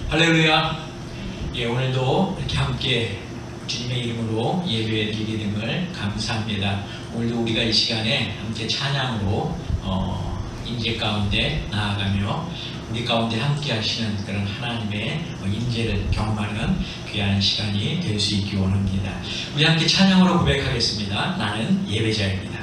할렐루야. 오늘도 이렇게 함께 주님의 이름으로 예배 드리게 됨을 감사합니다. 오늘도 우리가 이 시간에 함께 찬양으로 임재 가운데 나아가며 우리 가운데 함께 하시는 그런 하나님의 임재를 경험하는 귀한 시간이 될 수 있기 원합니다. 우리 함께 찬양으로 고백하겠습니다. 나는 예배자입니다.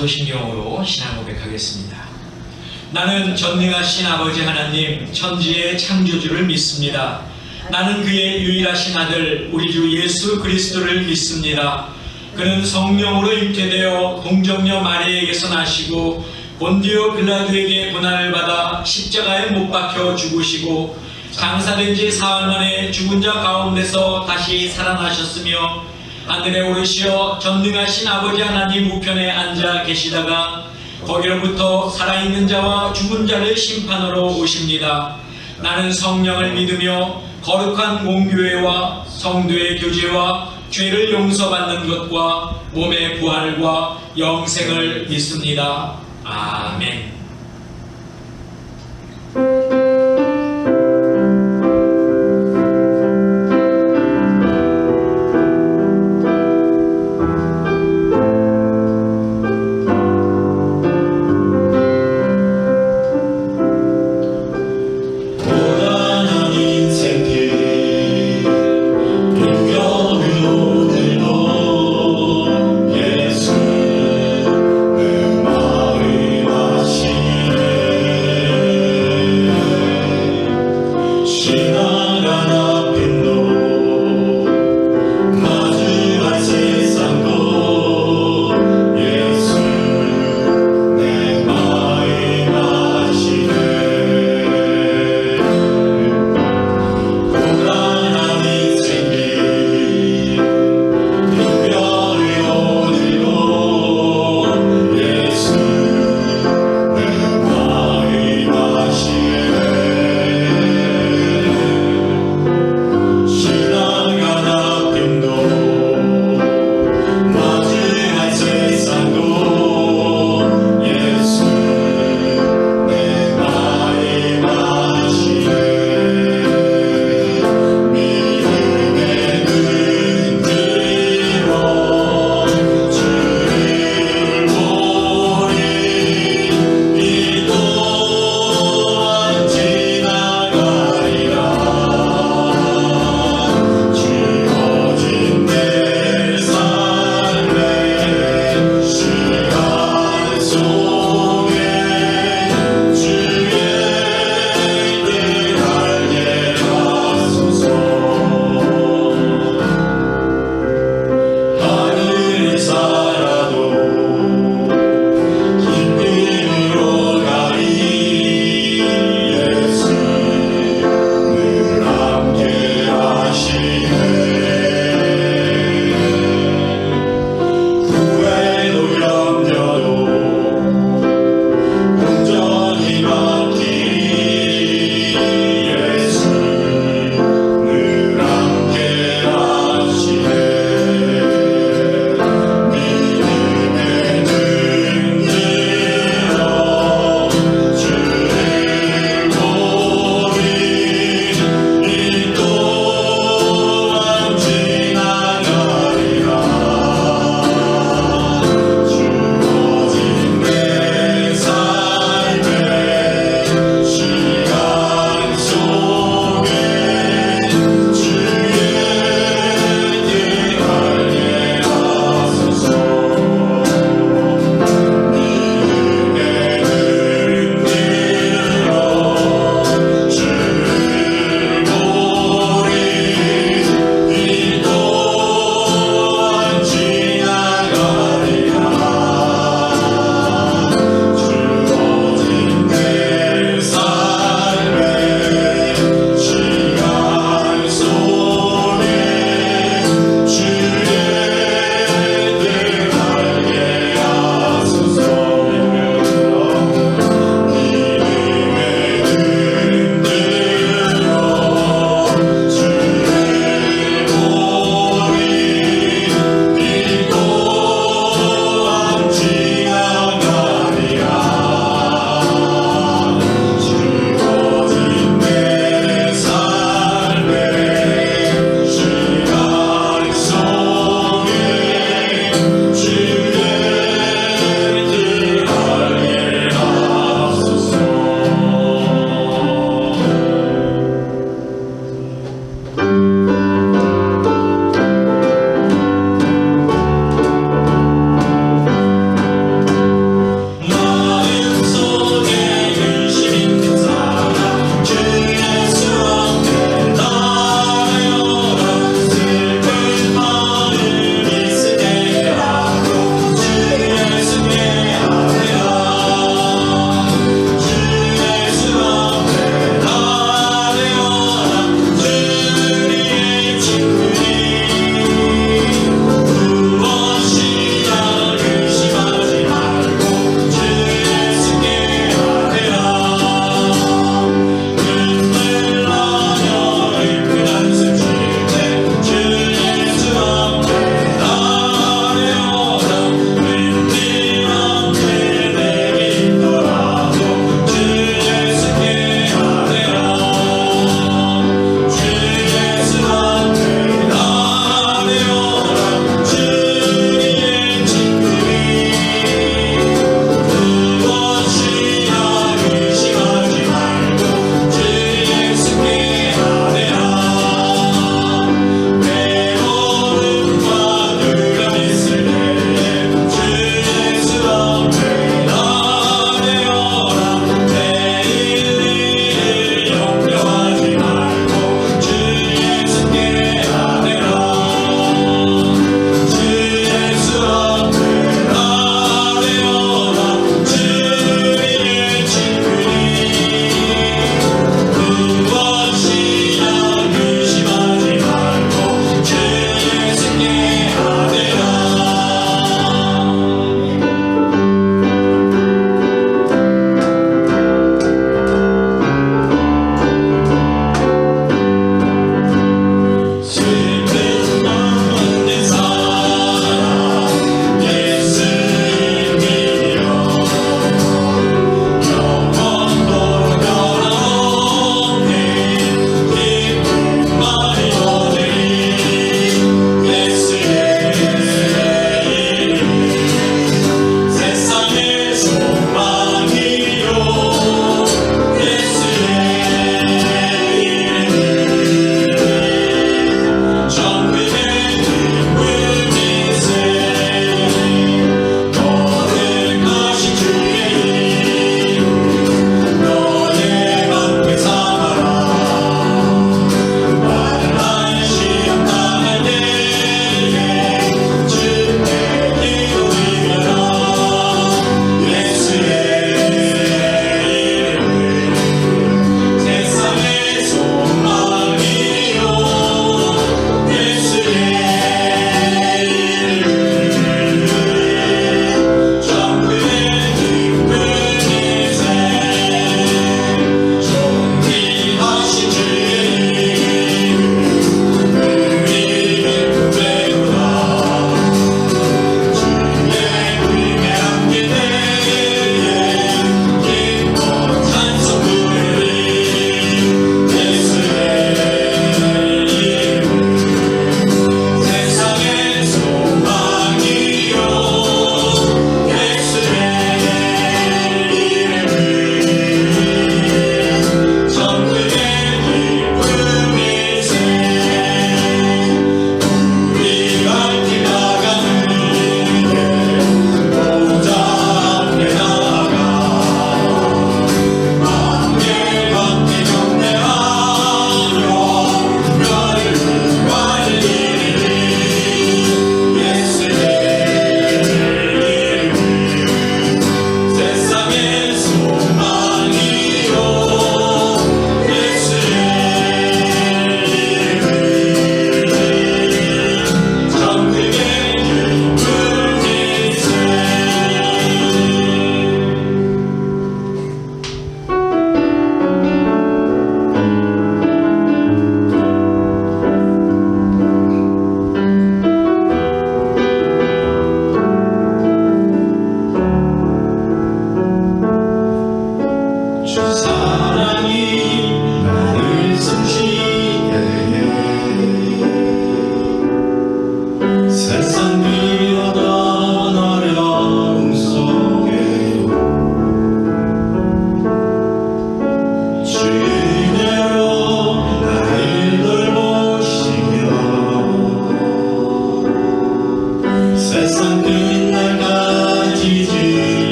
사도신경으로 신앙 고백하겠습니다. 나는 전능하신 아버지 하나님 천지의 창조주를 믿습니다. 나는 그의 유일하신 아들 우리 주 예수 그리스도를 믿습니다. 그는 성령으로 잉태되어 동정녀 마리아에게서 나시고 본디오 빌라도에게 고난을 받아 십자가에 못 박혀 죽으시고 장사된 지 사흘 만에 죽은 자 가운데서 다시 살아나셨으며 하늘에 오르시어 전능하신 아버지 하나님 우편에 앉아 계시다가 거기로부터 살아있는 자와 죽은 자를 심판하러 오십니다. 나는 성령을 믿으며 거룩한 공교회와 성도의 교제와 죄를 용서받는 것과 몸의 부활과 영생을 믿습니다. 아멘.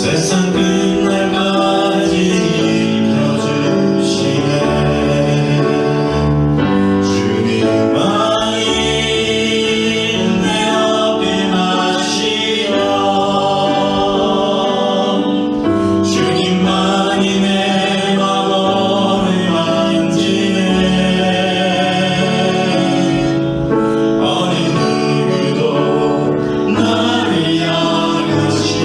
세상 끝날까지 입혀주시네. 주님만이 내 앞에 마시며 주님만이 내 마음을 만지네. 어느 누구도 나를 향하시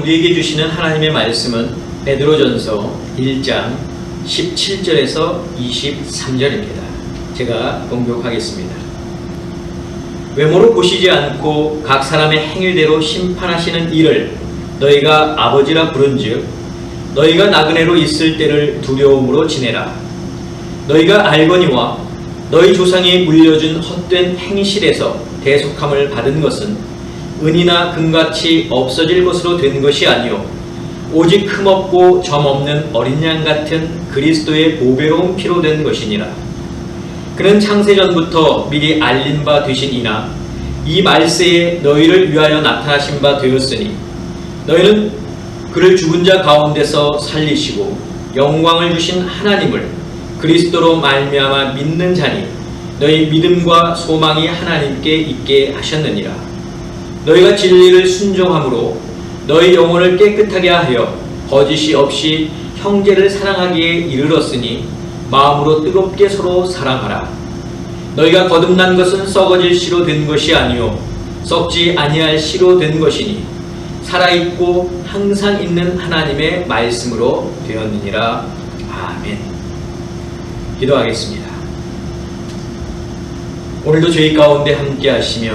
우리에게 주시는 하나님의 말씀은 베드로전서 1장 17절에서 23절입니다. 제가 봉독하겠습니다. 외모로 보시지 않고 각 사람의 행위대로 심판하시는 이를 너희가 아버지라 부른즉 너희가 나그네로 있을 때를 두려움으로 지내라. 너희가 알거니와 너희 조상이 물려준 헛된 행실에서 대속함을 받은 것은 은이나 금같이 없어질 것으로 된 것이 아니요 오직 흠없고 점없는 어린 양 같은 그리스도의 보배로운 피로 된 것이니라. 그는 창세전부터 미리 알린 바 되시니나 이 말세에 너희를 위하여 나타나신 바 되었으니 너희는 그를 죽은 자 가운데서 살리시고 영광을 주신 하나님을 그리스도로 말미암아 믿는 자니 너희 믿음과 소망이 하나님께 있게 하셨느니라. 너희가 진리를 순종함으로 너희 영혼을 깨끗하게 하여 거짓이 없이 형제를 사랑하기에 이르렀으니 마음으로 뜨겁게 서로 사랑하라. 너희가 거듭난 것은 썩어질 씨로 된 것이 아니요 썩지 아니할 씨로 된 것이니 살아있고 항상 있는 하나님의 말씀으로 되었느니라. 아멘. 기도하겠습니다. 오늘도 저희 가운데 함께 하시며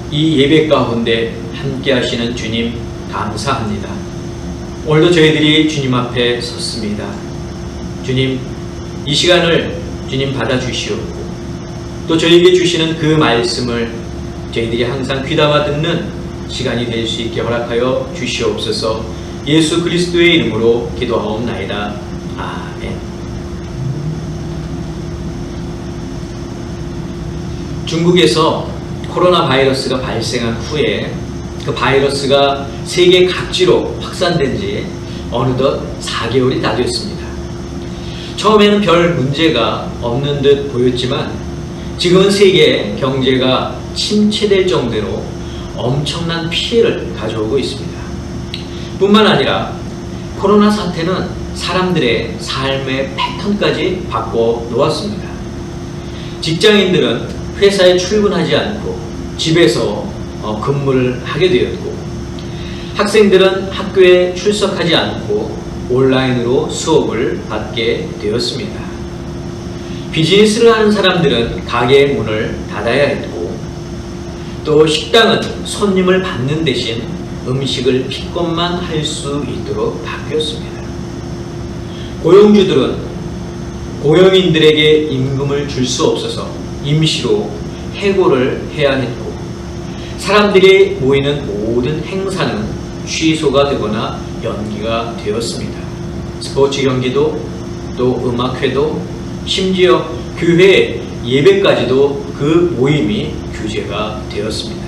이 예배 가운데 함께 하시는 주님 감사합니다. 오늘도 저희들이 주님 앞에 섰습니다. 주님, 이 시간을 주님 받아주시옵고 또 저희에게 주시는 그 말씀을 저희들이 항상 귀담아 듣는 시간이 될 수 있게 허락하여 주시옵소서. 예수 그리스도의 이름으로 기도하옵나이다. 아멘. 중국에서 코로나 바이러스가 발생한 후에 그 바이러스가 세계 각지로 확산된 지 어느덧 4개월이 다 됐습니다. 처음에는 별 문제가 없는 듯 보였지만 지금은 세계 경제가 침체될 정도로 엄청난 피해를 가져오고 있습니다. 뿐만 아니라 코로나 사태는 사람들의 삶의 패턴까지 바꿔 놓았습니다. 직장인들은 회사에 출근하지 않고 집에서 근무를 하게 되었고 학생들은 학교에 출석하지 않고 온라인으로 수업을 받게 되었습니다. 비즈니스를 하는 사람들은 가게의 문을 닫아야 했고 또 식당은 손님을 받는 대신 음식을 픽업만 할 수 있도록 바뀌었습니다. 고용주들은 고용인들에게 임금을 줄 수 없어서 임시로 해고를 해야 했고 사람들이 모이는 모든 행사는 취소가 되거나 연기가 되었습니다. 스포츠 경기도 또 음악회도 심지어 교회 예배까지도 그 모임이 규제가 되었습니다.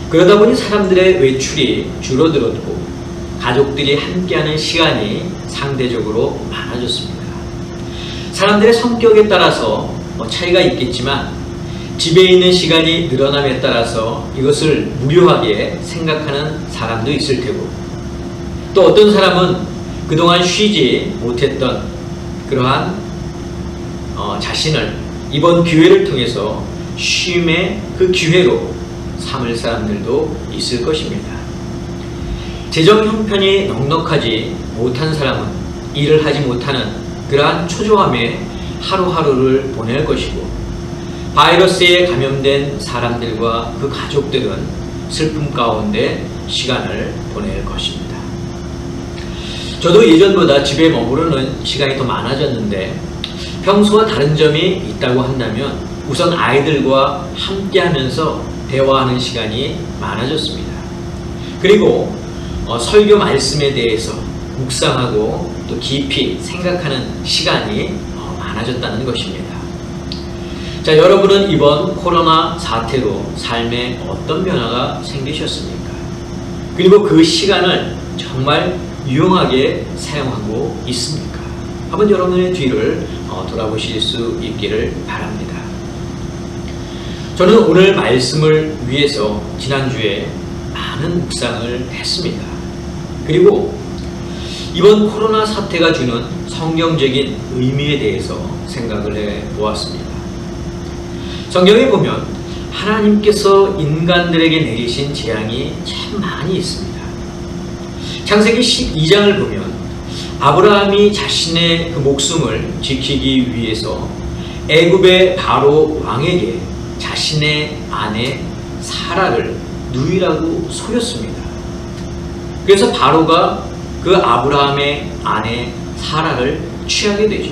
그러다 보니 사람들의 외출이 줄어들었고 가족들이 함께하는 시간이 상대적으로 많아졌습니다. 사람들의 성격에 따라서 차이가 있겠지만 집에 있는 시간이 늘어남에 따라서 이것을 무료하게 생각하는 사람도 있을 테고 또 어떤 사람은 그동안 쉬지 못했던 그러한 자신을 이번 기회를 통해서 쉼의 그 기회로 삼을 사람들도 있을 것입니다. 재정 형편이 넉넉하지 못한 사람은 일을 하지 못하는 그러한 초조함에 하루하루를 보낼 것이고 바이러스에 감염된 사람들과 그 가족들은 슬픔 가운데 시간을 보낼 것입니다. 저도 예전보다 집에 머무르는 시간이 더 많아졌는데 평소와 다른 점이 있다고 한다면 우선 아이들과 함께하면서 대화하는 시간이 많아졌습니다. 그리고 설교 말씀에 대해서 묵상하고 또 깊이 생각하는 시간이 많아졌다는 것입니다. 자, 여러분은 이번 코로나 사태로 삶에 어떤 변화가 생기셨습니까? 그리고 그 시간을 정말 유용하게 사용하고 있습니까? 한번 여러분의 뒤를 돌아보실 수 있기를 바랍니다. 저는 오늘 말씀을 위해서 지난주에 많은 묵상을 했습니다. 그리고 이번 코로나 사태가 주는 성경적인 의미에 대해서 생각을 해 보았습니다. 성경에 보면 하나님께서 인간들에게 내리신 재앙이 참 많이 있습니다. 창세기 12장을 보면 아브라함이 자신의 그 목숨을 지키기 위해서 애굽의 바로 왕에게 자신의 아내 사라를 누이라고 속였습니다. 그래서 바로가 그 아브라함의 아내 사라를 취하게 되죠.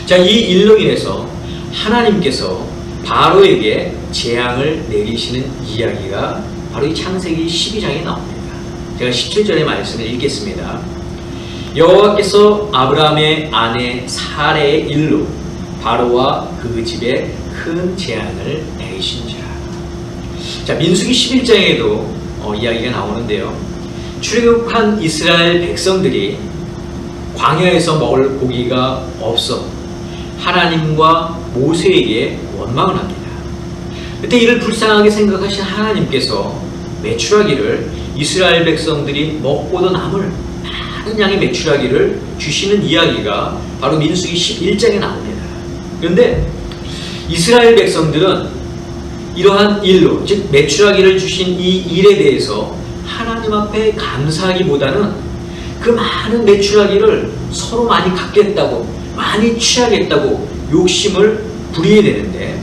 자, 이 일로 인해서 하나님께서 바로에게 재앙을 내리시는 이야기가 바로 이 창세기 12장에 나옵니다. 제가 17절의 말씀을 읽겠습니다. 여호와께서 아브라함의 아내 사라의 일로 바로와 그 집에 큰 재앙을 내리신지라. 자, 민수기 11장에도 이야기가 나오는데요. 출애굽한 이스라엘 백성들이 광야에서 먹을 고기가 없어 하나님과 모세에게 원망을 합니다. 그때 이를 불쌍하게 생각하신 하나님께서 메추라기를 이스라엘 백성들이 먹고도 남을 많은 양의 메추라기를 주시는 이야기가 바로 민수기 11장에 나옵니다. 그런데 이스라엘 백성들은 이러한 일로, 즉 메추라기를 주신 이 일에 대해서 하나님 앞에 감사하기보다는 그 많은 메추라기를 서로 많이 갖겠다고, 많이 취하겠다고 욕심을 부리게 되는데,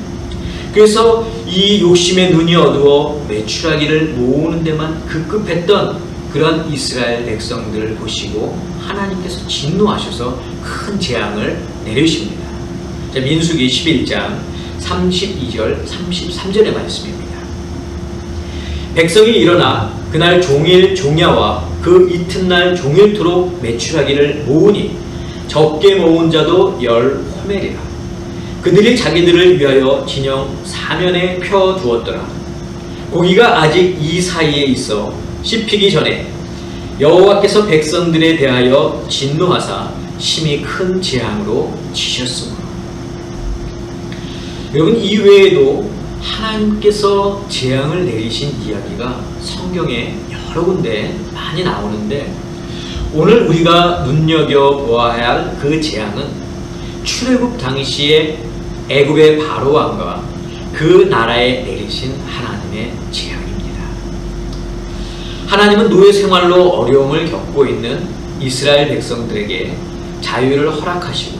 그래서 이 욕심의 눈이 어두워 메추라기를 모으는 데만 급급했던 그런 이스라엘 백성들을 보시고 하나님께서 진노하셔서 큰 재앙을 내리십니다. 자, 민수기 11장 32절 33절의 말씀입니다. 백성이 일어나 그날 종일 종야와 그 이튿날 종일토록 메추라기를 모으니 적게 모은 자도 10호멜이라. 그들이 자기들을 위하여 진영 사면에 펴 두었더라. 고기가 아직 이 사이에 있어 씹히기 전에 여호와께서 백성들에 대하여 진노하사 심히 큰 재앙으로 치셨으므로. 여러분, 이 외에도 하나님께서 재앙을 내리신 이야기가 성경에 여러 군데 많이 나오는데, 오늘 우리가 눈여겨보아야 할 그 재앙은 출애굽 당시에 애굽의 바로 왕과 그 나라에 내리신 하나님의 재앙입니다. 하나님은 노예 생활로 어려움을 겪고 있는 이스라엘 백성들에게 자유를 허락하시고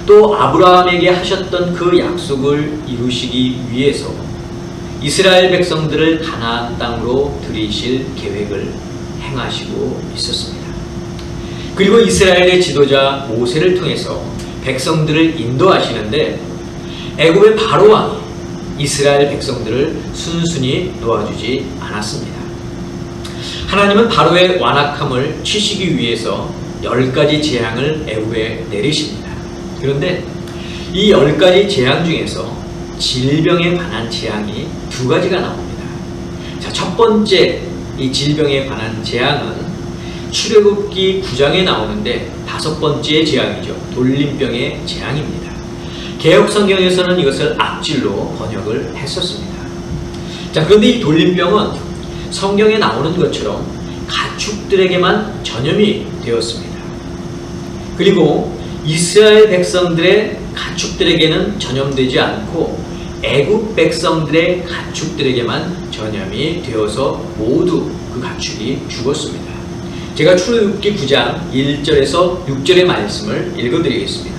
또 아브라함에게 하셨던 그 약속을 이루시기 위해서 이스라엘 백성들을 가나안 땅으로 들이실 계획을 행하시고 있었습니다. 그리고 이스라엘의 지도자 모세를 통해서 백성들을 인도하시는데, 애굽의 바로 왕이 이스라엘 백성들을 순순히 놓아주지 않았습니다. 하나님은 바로의 완악함을 치시기 위해서 10가지 재앙을 애굽에 내리십니다. 그런데 이 10가지 재앙 중에서 질병에 관한 재앙이 2가지가 나옵니다. 자, 첫 번째 이 질병에 관한 재앙은 출애굽기 9장에 나오는데 5번째 재앙이죠. 돌림병의 재앙입니다. 개역 성경에서는 이것을 악질로 번역을 했었습니다. 자, 그런데 이 돌림병은 성경에 나오는 것처럼 가축들에게만 전염이 되었습니다. 그리고 이스라엘 백성들의 가축들에게는 전염되지 않고 애굽 백성들의 가축들에게만 전염이 되어서 모두 그 가축이 죽었습니다. 제가 출애굽기 9장 1절에서 6절의 말씀을 읽어드리겠습니다.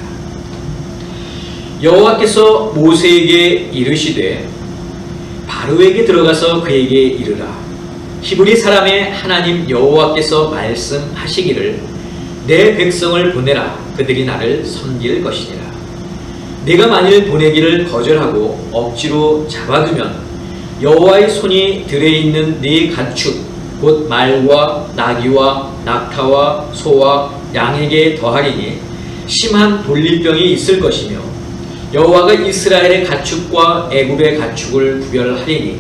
여호와께서 모세에게 이르시되 바로에게 들어가서 그에게 이르라. 히브리 사람의 하나님 여호와께서 말씀하시기를 내 백성을 보내라. 그들이 나를 섬길 것이니라. 내가 만일 보내기를 거절하고 억지로 잡아두면 여호와의 손이 들에 있는 네 가축 곧 말과 나귀와 낙타와 소와 양에게 더하리니 심한 돌림병이 있을 것이며 여호와가 이스라엘의 가축과 애굽의 가축을 구별하리니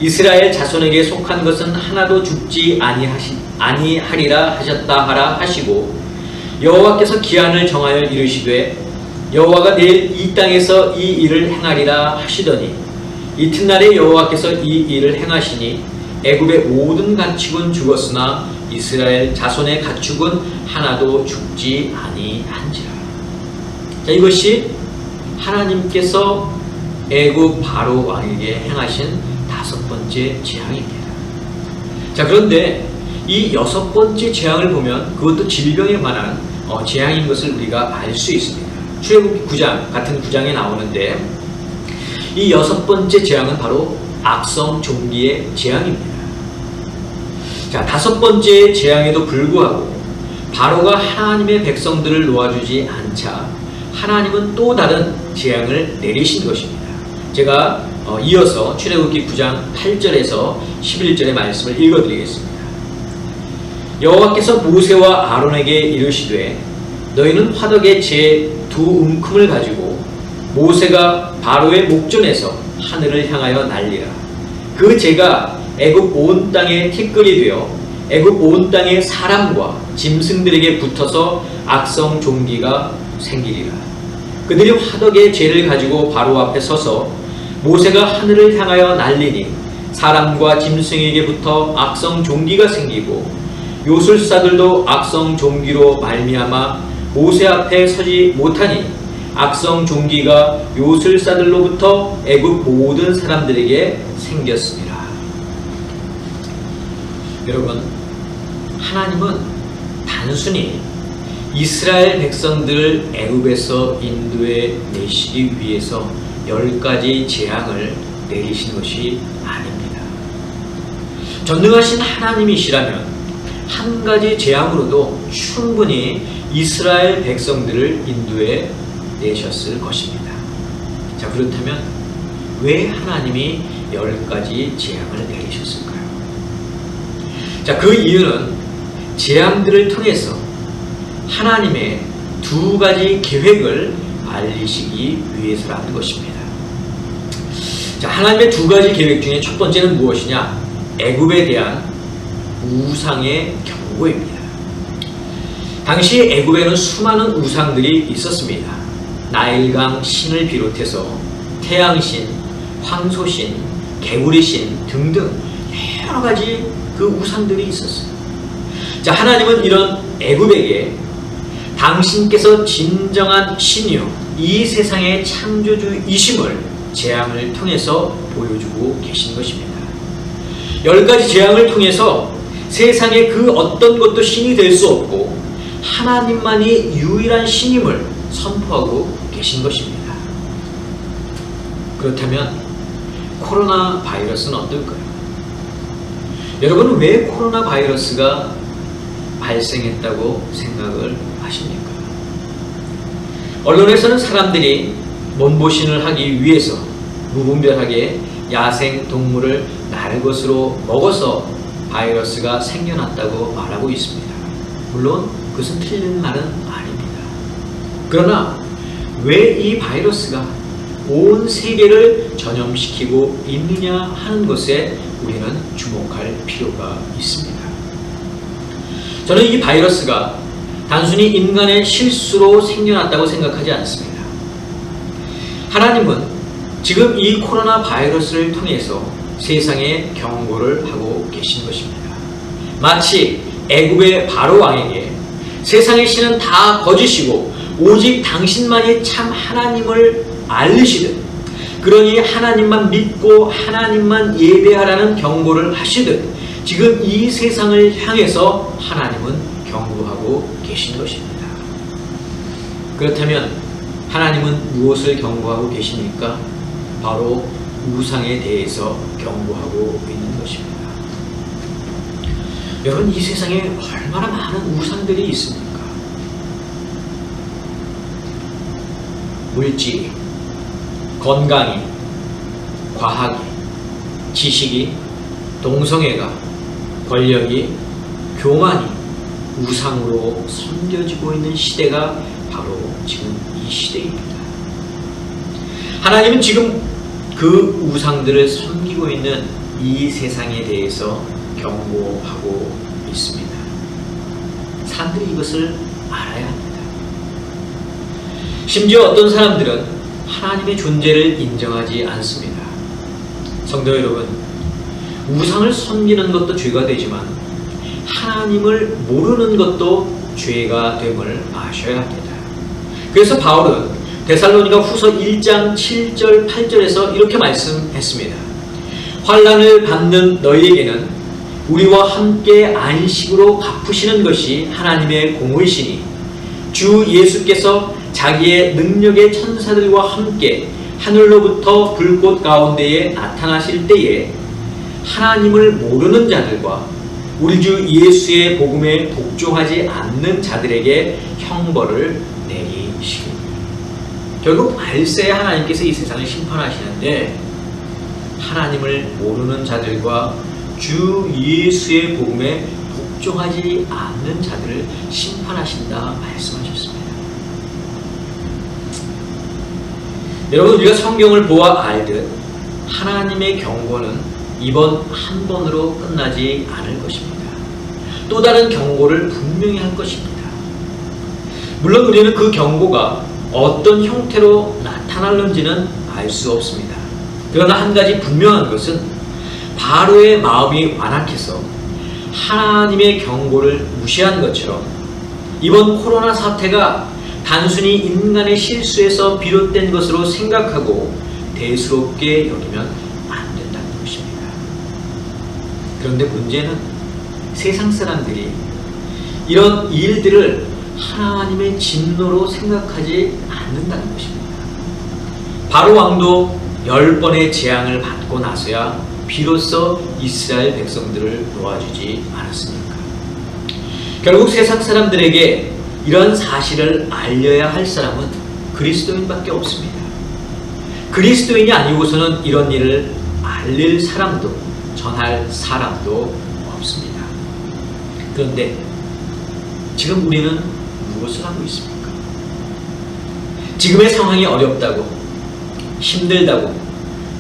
이스라엘 자손에게 속한 것은 하나도 죽지 아니하리라 하셨다 하라 하시고, 여호와께서 기한을 정하여 이르시되 여호와가 내일 이 땅에서 이 일을 행하리라 하시더니 이튿날에 여호와께서 이 일을 행하시니 애굽의 모든 가축은 죽었으나 이스라엘 자손의 가축은 하나도 죽지 아니한지라. 자, 이것이 하나님께서 애굽 바로 왕에게 행하신 5번째 재앙입니다. 자, 그런데 이 6번째 재앙을 보면 그것도 질병에 관한 재앙인 것을 우리가 알 수 있습니다. 출애굽기 9장 같은 9장에 나오는데 이 6번째 재앙은 바로 악성 종기의 재앙입니다. 자, 5번째 재앙에도 불구하고 바로가 하나님의 백성들을 놓아주지 않자 하나님은 또 다른 재앙을 내리신 것입니다. 제가 이어서 출애굽기 9장 8절에서 11절의 말씀을 읽어드리겠습니다. 여호와께서 모세와 아론에게 이르시되 너희는 화덕에 제 2움큼을 가지고 모세가 바로의 목전에서 하늘을 향하여 날리라. 그 재가 애굽 온 땅에 티끌이 되어 애굽 온 땅의 사람과 짐승들에게 붙어서 악성 종기가 생기리라. 그들이 화덕의 재를 가지고 바로 앞에 서서 모세가 하늘을 향하여 날리니 사람과 짐승에게 붙어 악성 종기가 생기고 요술사들도 악성 종기로 말미암아 모세 앞에 서지 못하니 악성 종기가 요술사들로부터 애굽 모든 사람들에게 생겼습니다. 여러분, 하나님은 단순히 이스라엘 백성들을 애굽에서 인도해 내시기 위해서 10가지 재앙을 내리신 것이 아닙니다. 전능하신 하나님이시라면 한 가지 재앙으로도 충분히 이스라엘 백성들을 인도해 내셨을 것입니다. 자, 그렇다면 왜 하나님이 10가지 재앙을 내리셨을까요? 자, 그 이유는 재앙들을 통해서 하나님의 2가지 계획을 알리시기 위해서라는 것입니다. 자, 하나님의 2가지 계획 중에 첫 번째는 무엇이냐? 애굽에 대한 우상의 경고입니다. 당시 애굽에는 수많은 우상들이 있었습니다. 나일강 신을 비롯해서 태양신, 황소신, 개구리신 등등 여러 가지 그 우상들이 있었어요. 자, 하나님은 이런 애굽에게 당신께서 진정한 신이요 이 세상의 창조주이심을 재앙을 통해서 보여주고 계신 것입니다. 10가지 재앙을 통해서 세상에 그 어떤 것도 신이 될 수 없고 하나님만이 유일한 신임을 선포하고 계신 것입니다. 그렇다면 코로나 바이러스는 어떨까요? 여러분은 왜 코로나 바이러스가 발생했다고 생각을 하십니까? 언론에서는 사람들이 몸보신을 하기 위해서 무분별하게 야생 동물을 날 것으로 먹어서 바이러스가 생겨났다고 말하고 있습니다. 물론 그것은 틀린 말은 아닙니다. 그러나 왜 이 바이러스가 온 세계를 전염시키고 있느냐 하는 것에 우리는 주목할 필요가 있습니다. 저는 이 바이러스가 단순히 인간의 실수로 생겨났다고 생각하지 않습니다. 하나님은 지금 이 코로나 바이러스를 통해서 세상에 경고를 하고 계신 것입니다. 마치 애굽의 바로 왕에게 세상의 신은 다 거짓이고 오직 당신만이 참 하나님을 알리시듯, 그러니 하나님만 믿고 하나님만 예배하라는 경고를 하시듯 지금 이 세상을 향해서 하나님은 경고하고 계신 것입니다. 그렇다면 하나님은 무엇을 경고하고 계십니까? 바로 우상에 대해서 경고하고 있는 것입니다. 여러분, 이 세상에 얼마나 많은 우상들이 있습니까? 물질이, 건강이, 과학이, 지식이, 동성애가, 권력이, 교만이 우상으로 섬겨지고 있는 시대가 바로 지금 이 시대입니다. 하나님은 지금 그 우상들을 섬기고 있는 이 세상에 대해서 경고하고 있습니다. 사람들이 이것을 알아야 합니다. 심지어 어떤 사람들은 하나님의 존재를 인정하지 않습니다. 성도 여러분, 우상을 섬기는 것도 죄가 되지만 하나님을 모르는 것도 죄가 됨을 아셔야 합니다. 그래서 바울은 데살로니가 후서 1장 7절 8절에서 이렇게 말씀했습니다. 환난을 받는 너희에게는 우리와 함께 안식으로 갚으시는 것이 하나님의 공의시니 주 예수께서 자기의 능력의 천사들과 함께 하늘로부터 불꽃 가운데에 나타나실 때에 하나님을 모르는 자들과 우리 주 예수의 복음에 복종하지 않는 자들에게 형벌을 내리시고, 결국 말세에 하나님께서 이 세상을 심판하시는데 하나님을 모르는 자들과 주 예수의 복음에 복종하지 않는 자들을 심판하신다 말씀하셨습니다. 여러분, 우리가 성경을 보아 알듯 하나님의 경고는 이번 한 번으로 끝나지 않을 것입니다. 또 다른 경고를 분명히 할 것입니다. 물론 우리는 그 경고가 어떤 형태로 나타날는지는 알 수 없습니다. 그러나 한 가지 분명한 것은 바로의 마음이 완악해서 하나님의 경고를 무시한 것처럼 이번 코로나 사태가 단순히 인간의 실수에서 비롯된 것으로 생각하고 대수롭게 여기면 안 된다는 것입니다. 그런데 문제는 세상 사람들이 이런 일들을 하나님의 진노로 생각하지 않는다는 것입니다. 바로 왕도 10번의 재앙을 받고 나서야 비로소 이스라엘 백성들을 놓아주지 않았습니까? 결국 세상 사람들에게 이런 사실을 알려야 할 사람은 그리스도인밖에 없습니다. 그리스도인이 아니고서는 이런 일을 알릴 사람도 전할 사람도 없습니다. 그런데 지금 우리는 무엇을 하고 있습니까? 지금의 상황이 어렵다고, 힘들다고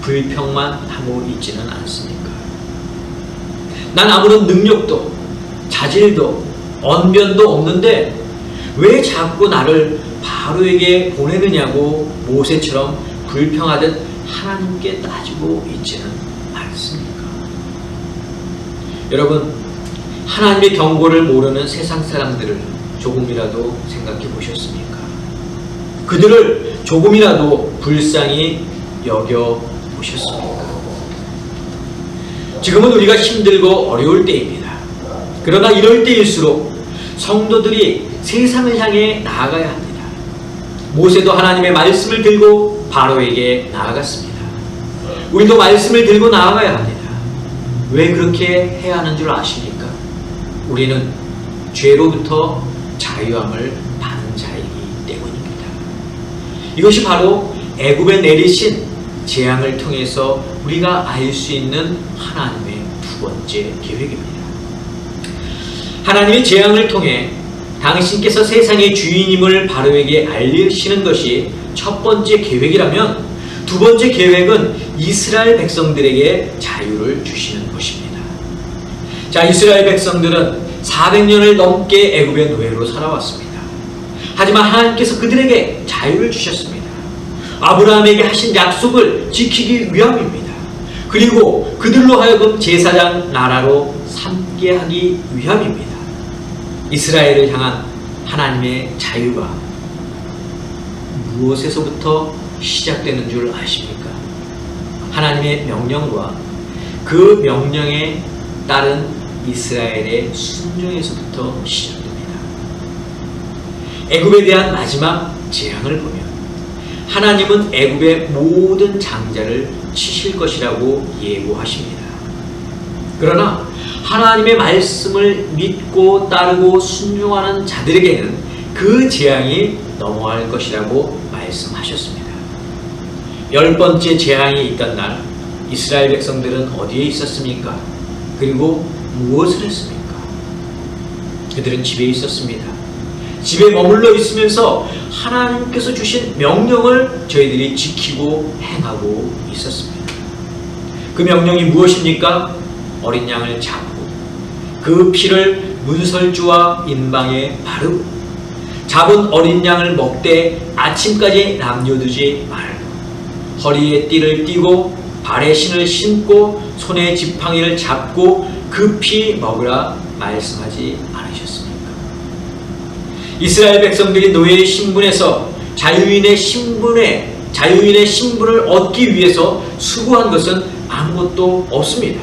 불평만 하고 있지는 않습니까? 난 아무런 능력도 자질도 언변도 없는데 왜 자꾸 나를 바로에게 보내느냐고 모세처럼 불평하듯 하나님께 따지고 있지는 않습니까? 여러분, 하나님의 경고를 모르는 세상 사람들을 조금이라도 생각해 보셨습니까? 그들을 조금이라도 불쌍히 여겨 보셨습니까? 지금은 우리가 힘들고 어려울 때입니다. 그러나 이럴 때일수록 성도들이 세상을 향해 나아가야 합니다. 모세도 하나님의 말씀을 들고 바로에게 나아갔습니다. 우리도 말씀을 들고 나아가야 합니다. 왜 그렇게 해야 하는 줄 아십니까? 우리는 죄로부터 자유함을 받은 자이기 때문입니다. 이것이 바로 애굽에 내리신 재앙을 통해서 우리가 알 수 있는 하나님의 두 번째 계획입니다. 하나님의 재앙을 통해 당신께서 세상의 주인임을 바로에게 알리시는 것이 첫 번째 계획이라면 두 번째 계획은 이스라엘 백성들에게 자유를 주시는 것입니다. 자, 이스라엘 백성들은 400년을 넘게 애굽의 노예로 살아왔습니다. 하지만 하나님께서 그들에게 자유를 주셨습니다. 아브라함에게 하신 약속을 지키기 위함입니다. 그리고 그들로 하여금 제사장 나라로 삼게 하기 위함입니다. 이스라엘을 향한 하나님의 자유가 무엇에서부터 시작되는 줄 아십니까? 하나님의 명령과 그 명령에 따른 이스라엘의 순종에서부터 시작됩니다. 애굽에 대한 마지막 재앙을 보면 하나님은 애굽의 모든 장자를 치실 것이라고 예고하십니다. 그러나 하나님의 말씀을 믿고 따르고 순종하는 자들에게는 그 재앙이 넘어갈 것이라고 말씀하셨습니다. 10번째 재앙이 있던 날 이스라엘 백성들은 어디에 있었습니까? 그리고 무엇을 했습니까? 그들은 집에 있었습니다. 집에 머물러 있으면서 하나님께서 주신 명령을 저희들이 지키고 행하고 있었습니다. 그 명령이 무엇입니까? 어린 양을 잡고 그 피를 문설주와 인방에 바르고 잡은 어린 양을 먹되 아침까지 남겨두지 말고 허리에 띠를 띠고 발에 신을 신고 손에 지팡이를 잡고 급히 먹으라 말씀하지 않으셨습니까? 이스라엘 백성들이 노예의 신분에서 자유인의 신분을 얻기 위해서 수고한 것은 아무것도 없습니다.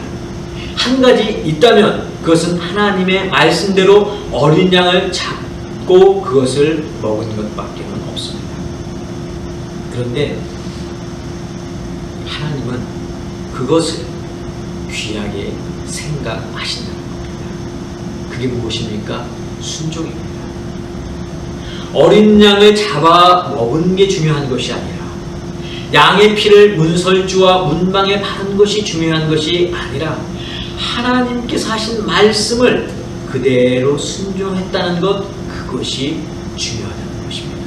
한 가지 있다면 그것은 하나님의 말씀대로 어린 양을 잡고 그것을 먹은 것밖에 없습니다. 그런데 하나님은 그것을 귀하게 생각하신다는 겁니다. 그게 무엇입니까? 순종입니다. 어린 양을 잡아 먹은 게 중요한 것이 아니라 양의 피를 문설주와 문방에 바른 것이 중요한 것이 아니라 하나님께서 하신 말씀을 그대로 순종했다는 것, 그것이 중요하다는 것입니다.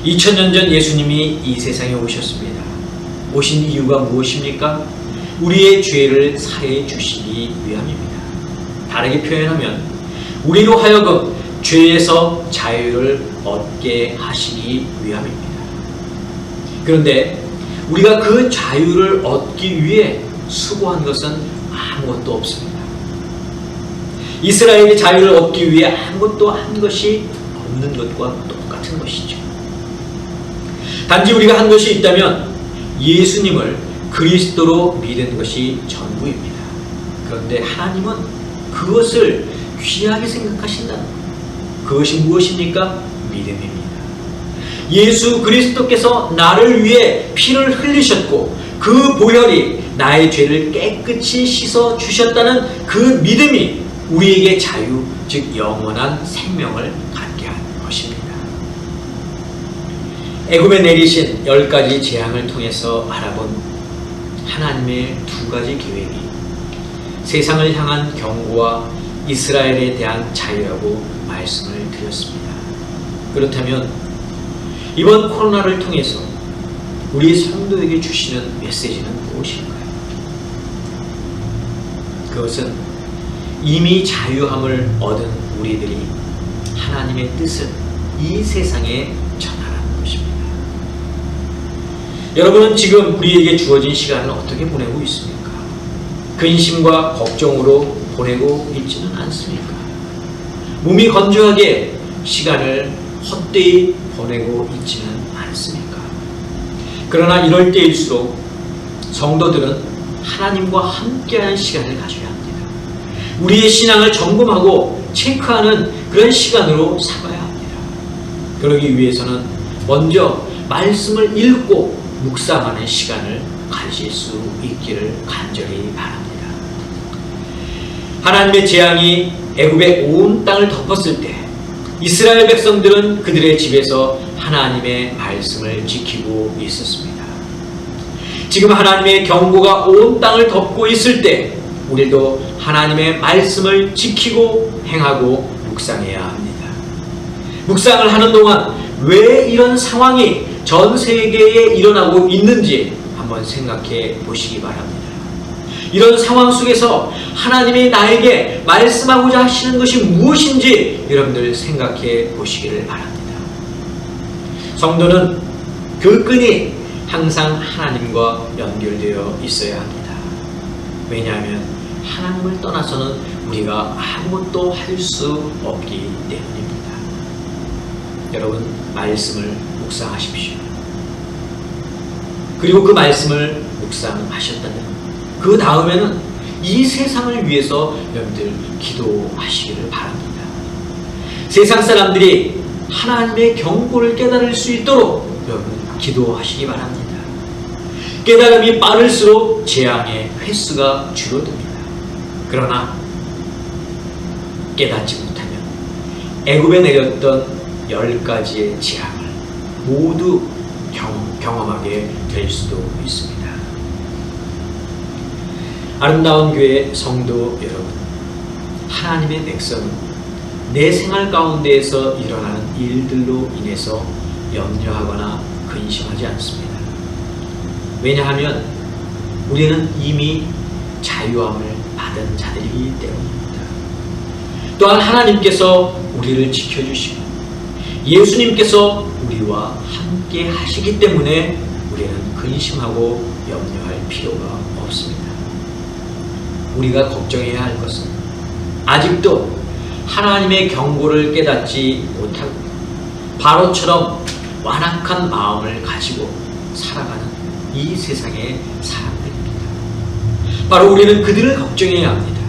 2000년 전 예수님이 이 세상에 오셨습니다. 오신 이유가 무엇입니까? 우리의 죄를 사해 주시기 위함입니다. 다르게 표현하면 우리로 하여금 죄에서 자유를 얻게 하시기 위함입니다. 그런데 우리가 그 자유를 얻기 위해 수고한 것은 아무것도 없습니다. 이스라엘이 자유를 얻기 위해 아무것도 한 것이 없는 것과 똑같은 것이죠. 단지 우리가 한 것이 있다면 예수님을 그리스도로 믿은 것이 전부입니다. 그런데 하나님은 그것을 귀하게 생각하신다는 것. 그것이 무엇입니까? 믿음입니다. 예수 그리스도께서 나를 위해 피를 흘리셨고 그 보혈이 나의 죄를 깨끗이 씻어 주셨다는 그 믿음이 우리에게 자유, 즉 영원한 생명을 갖게 하는 것입니다. 애굽에 내리신 10가지 재앙을 통해서 알아본 하나님의 두 가지 계획이 세상을 향한 경고와 이스라엘에 대한 자유라고 말씀을 드렸습니다. 그렇다면 이번 코로나를 통해서 우리 성도에게 주시는 메시지는 무엇일까요? 그것은 이미 자유함을 얻은 우리들이 하나님의 뜻을 이 세상에 전하라는 것입니다. 여러분은 지금 우리에게 주어진 시간을 어떻게 보내고 있습니까? 근심과 걱정으로 보내고 있지는 않습니까? 몸이 건조하게 시간을 헛되이 보내고 있지는 않습니까? 그러나 이럴 때일수록 성도들은 하나님과 함께하는 시간을 가져야 합니다. 우리의 신앙을 점검하고 체크하는 그런 시간으로 삼아야 합니다. 그러기 위해서는 먼저 말씀을 읽고 묵상하는 시간을 가질 수 있기를 간절히 바랍니다. 하나님의 재앙이 애굽의 온 땅을 덮었을 때 이스라엘 백성들은 그들의 집에서 하나님의 말씀을 지키고 있었습니다. 지금 하나님의 경고가 온 땅을 덮고 있을 때 우리도 하나님의 말씀을 지키고 행하고 묵상해야 합니다. 묵상을 하는 동안 왜 이런 상황이 전 세계에 일어나고 있는지 한번 생각해 보시기 바랍니다. 이런 상황 속에서 하나님이 나에게 말씀하고자 하시는 것이 무엇인지 여러분들 생각해 보시기를 바랍니다. 성도는 그 끈이 항상 하나님과 연결되어 있어야 합니다. 왜냐하면 하나님을 떠나서는 우리가 아무것도 할 수 없기 때문입니다. 여러분, 말씀을 묵상하십시오. 그리고 그 말씀을 묵상하셨다면 그 다음에는 이 세상을 위해서 여러분들 기도하시기를 바랍니다. 세상 사람들이 하나님의 경고를 깨달을 수 있도록 여러분 기도하시기 바랍니다. 깨달음이 빠를수록 재앙의 횟수가 줄어듭니다. 그러나 깨닫지 못하면 애굽에 내렸던 10가지의 재앙을 모두 경험하게 될 수도 있습니다. 아름다운 교회 성도 여러분, 하나님의 백성은 내 생활 가운데에서 일어나는 일들로 인해서 염려하거나 근심하지 않습니다. 왜냐하면 우리는 이미 자유함을 받은 자들이기 때문입니다. 또한 하나님께서 우리를 지켜주시고 예수님께서 우리와 함께 하시기 때문에 우리는 근심하고 염려할 필요가 없습니다. 우리가 걱정해야 할 것은 아직도 하나님의 경고를 깨닫지 못하고 바로처럼 완악한 마음을 가지고 살아가는 이 세상의 사람들입니다. 바로 우리는 그들을 걱정해야 합니다.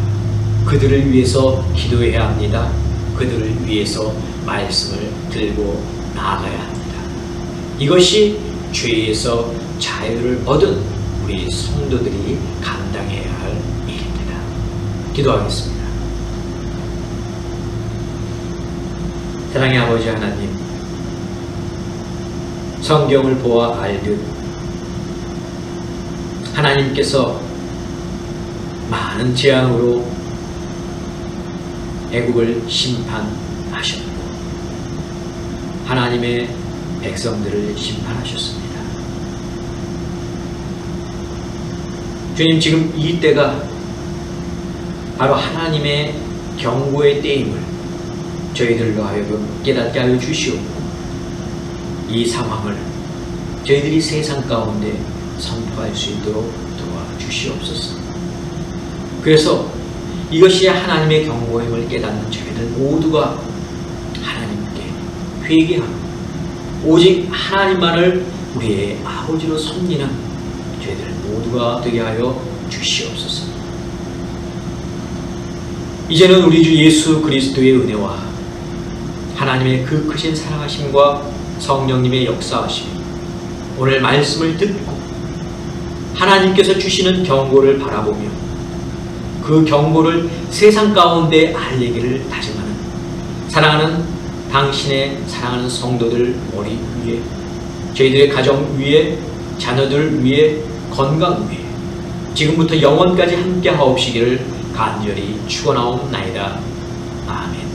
그들을 위해서 기도해야 합니다. 그들을 위해서 말씀을 들고 나아가야 합니다. 이것이 죄에서 자유를 얻은 우리 성도들이 감당해야 할 일입니다. 기도하겠습니다. 사랑의 아버지 하나님, 성경을 보아 알듯 하나님께서 많은 재앙으로 애국을 심판하셨고 하나님의 백성들을 심판하셨습니다. 주님, 지금 이 때가 바로 하나님의 경고의 때임을 저희들로 하여금 깨닫게 하여 주시옵고 이 상황을 저희들이 세상 가운데 선포할 수 있도록 도와주시옵소서. 그래서 이것이 하나님의 경고임을 깨닫는 저희들 모두가 하나님께 회개하고 오직 하나님만을 우리의 아버지로 섬기는 저희들 모두가 되게 하여 주시옵소서. 이제는 우리 주 예수 그리스도의 은혜와 하나님의 그 크신 사랑하심과 성령님의 역사하심, 오늘 말씀을 듣고 하나님께서 주시는 경고를 바라보며 그 경고를 세상 가운데 알리기를 다짐하는 사랑하는 당신의 사랑하는 성도들 머리 위에, 저희들의 가정 위에, 자녀들 위에, 건강 위에 지금부터 영원까지 함께 하옵시기를 간절히 축원하옵나이다. 아멘.